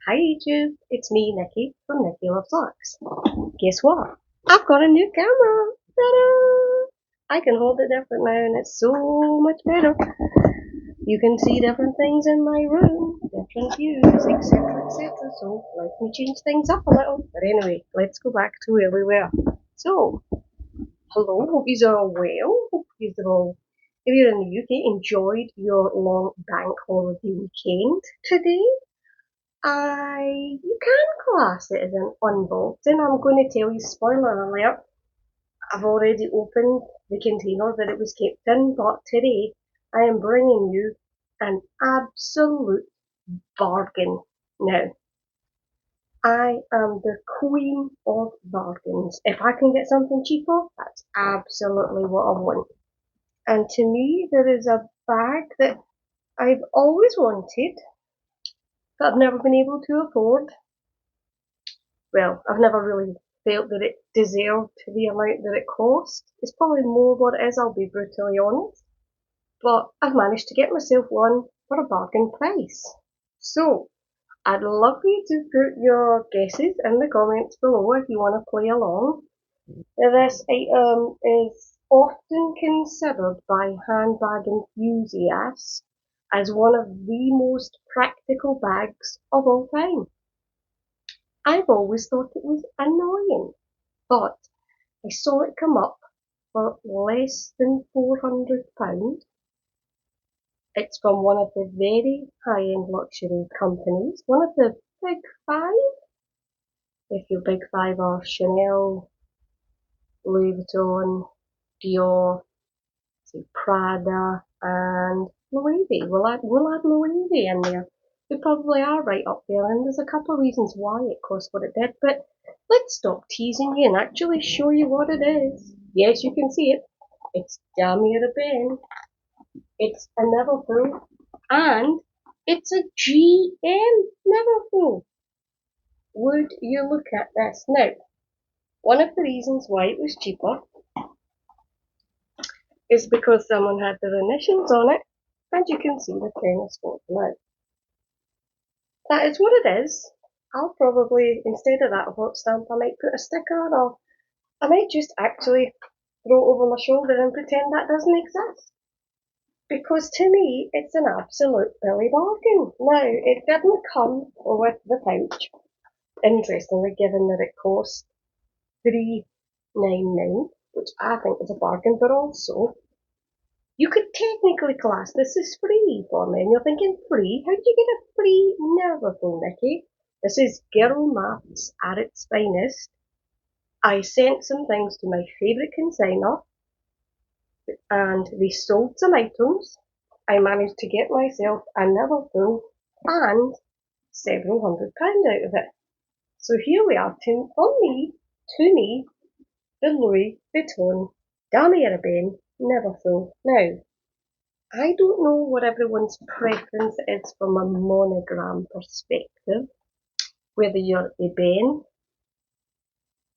Hi YouTube, it's me, Nikki, from Nikki Loves Lux. Guess what? I've got a new camera! Ta-da! I can hold it different now and it's so much better. You can see different things in my room, different views, etc, etc. So let me change things up a little. But anyway, let's go back to where we were. So, hello, hope you are all well. Hope you are all, if you're in the UK, enjoyed your long bank holiday weekend today. You can class it as an unboxing. I'm going to tell you, spoiler alert, I've already opened the container that it was kept in, but today I am bringing you an absolute bargain. Now, I am the queen of bargains. If I can get something cheaper, that's absolutely what I want. And to me, there is a bag that I've always wanted, but I've never been able to afford. Well, I've never really felt that it deserved the amount that it cost. It's probably more what it is, I'll be brutally honest. But I've managed to get myself one for a bargain price. So, I'd love you to put your guesses in the comments below if you want to play along. This item is often considered by handbag enthusiasts as one of the most practical bags of all time. I've always thought it was annoying, but I saw it come up for less than £400. It's from one of the very high-end luxury companies, one of the big five. If your big five are Chanel, Louis Vuitton, Dior, say Prada, and Louis V. We'll add Louis V in there. They probably are right up there, and there's a couple of reasons why it cost what it did, but let's stop teasing you and actually show you what it is. Yes, you can see it. It's Damier Ben. It's a Neverfull, and it's a GM Neverfull. Would you look at this? Now, one of the reasons why it was cheaper is because someone had their initials on it, and you can see the tennis spot below. That is what it is. I'll probably, instead of that hot stamp, I might put a sticker, or I might just actually throw it over my shoulder and pretend that doesn't exist. Because to me, it's an absolute Billy bargain. Now, it didn't come with the pouch, interestingly, given that it cost £3.99, which I think is a bargain, but also you could technically class this as free for me. And you're thinking, free? How do you get a free Neverfull, Nikki? This is girl maths at its finest. I sent some things to my favourite consignor, and they sold some items. I managed to get myself a Neverfull and several £100 out of it. So here we are, to me, the Louis Vuitton Damier Ben Neverfull. Now, I don't know what everyone's preference is from a monogram perspective, whether you're a Ben,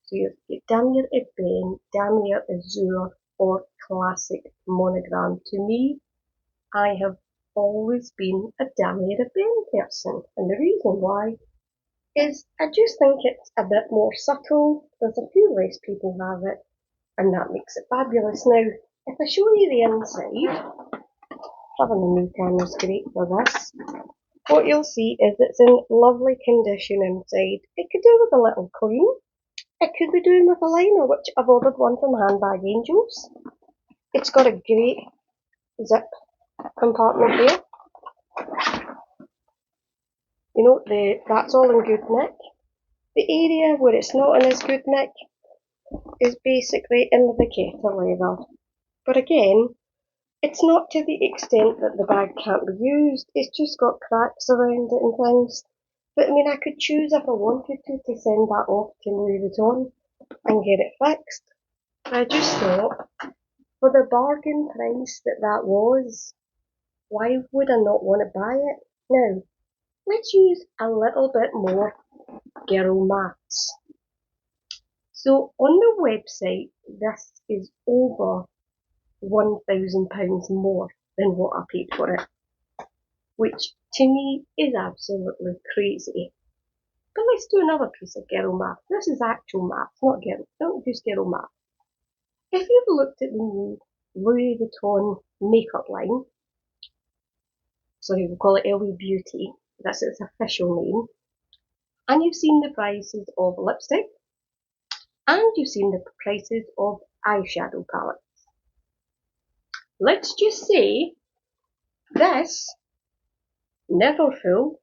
so you're Damier Ben, Damier Azur, or classic monogram. To me, I have always been a Damier Ben person, and the reason why is I just think it's a bit more subtle. There's a few less people have it, and that makes it fabulous. Now, if I show you the inside, having a new camera is great for this. What you'll see is it's in lovely condition inside. It could do with a little clean. It could be doing with a liner, which I've ordered one from Handbag Angels. It's got a great zip compartment there. You know, that's all in good nick. The area where it's not in as good nick is basically in the vaqueta leather. But again, it's not to the extent that the bag can't be used. It's just got cracks around it and things. But I mean, I could choose if I wanted to send that off to Louis Vuitton and get it fixed. I just thought, for the bargain price that was, why would I not want to buy it? Now, let's use a little bit more girl maths. So on the website, this is over £1,000 more than what I paid for it, which to me is absolutely crazy. But let's do another piece of girl math. This is actual math, not girl. Don't use girl math. If you've looked at the new Louis Vuitton makeup line, so we call it LV Beauty, that's its official name, and you've seen the prices of lipstick, and you've seen the prices of eyeshadow palettes. Let's just say this Neverfull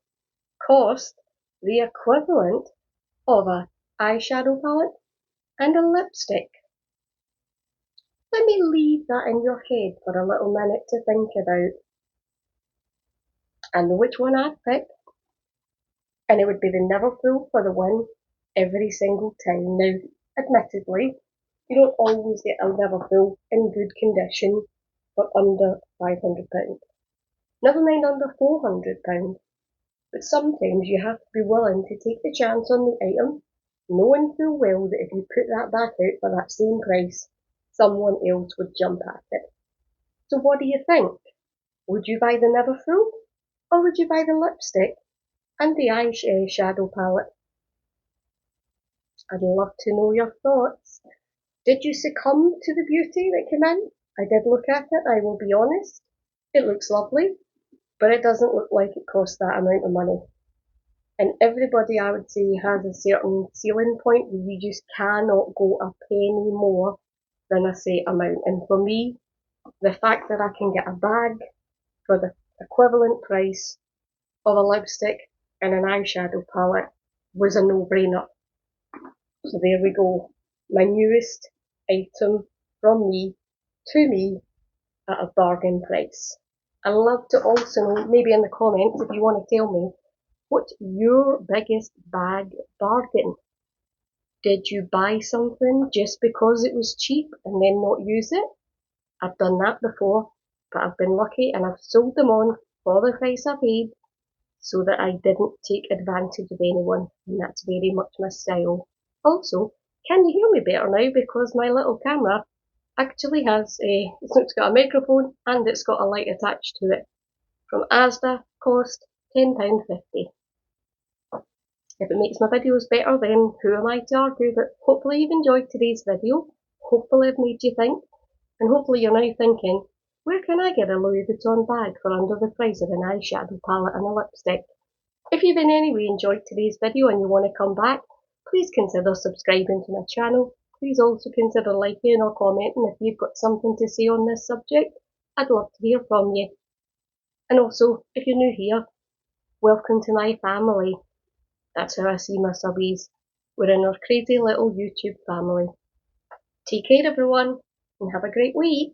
cost the equivalent of a eyeshadow palette and a lipstick. Let me leave that in your head for a little minute to think about. I know which one I'd pick, and it would be the Neverfull for the win every single time. Now, admittedly, you don't always get a Neverfull in good condition for under £500. Never mind under £400. But sometimes you have to be willing to take the chance on the item, knowing full well that if you put that back out for that same price, someone else would jump at it. So what do you think? Would you buy the Neverfull? Or would you buy the lipstick and the eyeshadow palette? I'd love to know your thoughts. Did you succumb to the beauty that came in? I did look at it, I will be honest. It looks lovely, but it doesn't look like it cost that amount of money. And everybody, I would say, has a certain ceiling point where you just cannot go a penny more than a set amount. And for me, the fact that I can get a bag for the equivalent price of a lipstick and an eyeshadow palette was a no-brainer. So there we go. My newest item from me to me at a bargain price. I'd love to also know, maybe in the comments if you want to tell me, what's your biggest bag bargain? Did you buy something just because it was cheap and then not use it? I've done that before, but I've been lucky and I've sold them on for the price I paid so that I didn't take advantage of anyone, and that's very much my style. Also, can you hear me better now because my little camera actually has it's got a microphone and it's got a light attached to it. From Asda, cost £10.50. If it makes my videos better, then who am I to argue? But hopefully you've enjoyed today's video. Hopefully I've made you think. And hopefully you're now thinking, where can I get a Louis Vuitton bag for under the price of an eyeshadow palette and a lipstick? If you've in any way enjoyed today's video and you want to come back, please consider subscribing to my channel. Please also consider liking or commenting if you've got something to say on this subject. I'd love to hear from you. And also, if you're new here, welcome to my family. That's how I see my subbies. We're in our crazy little YouTube family. Take care everyone, and have a great week.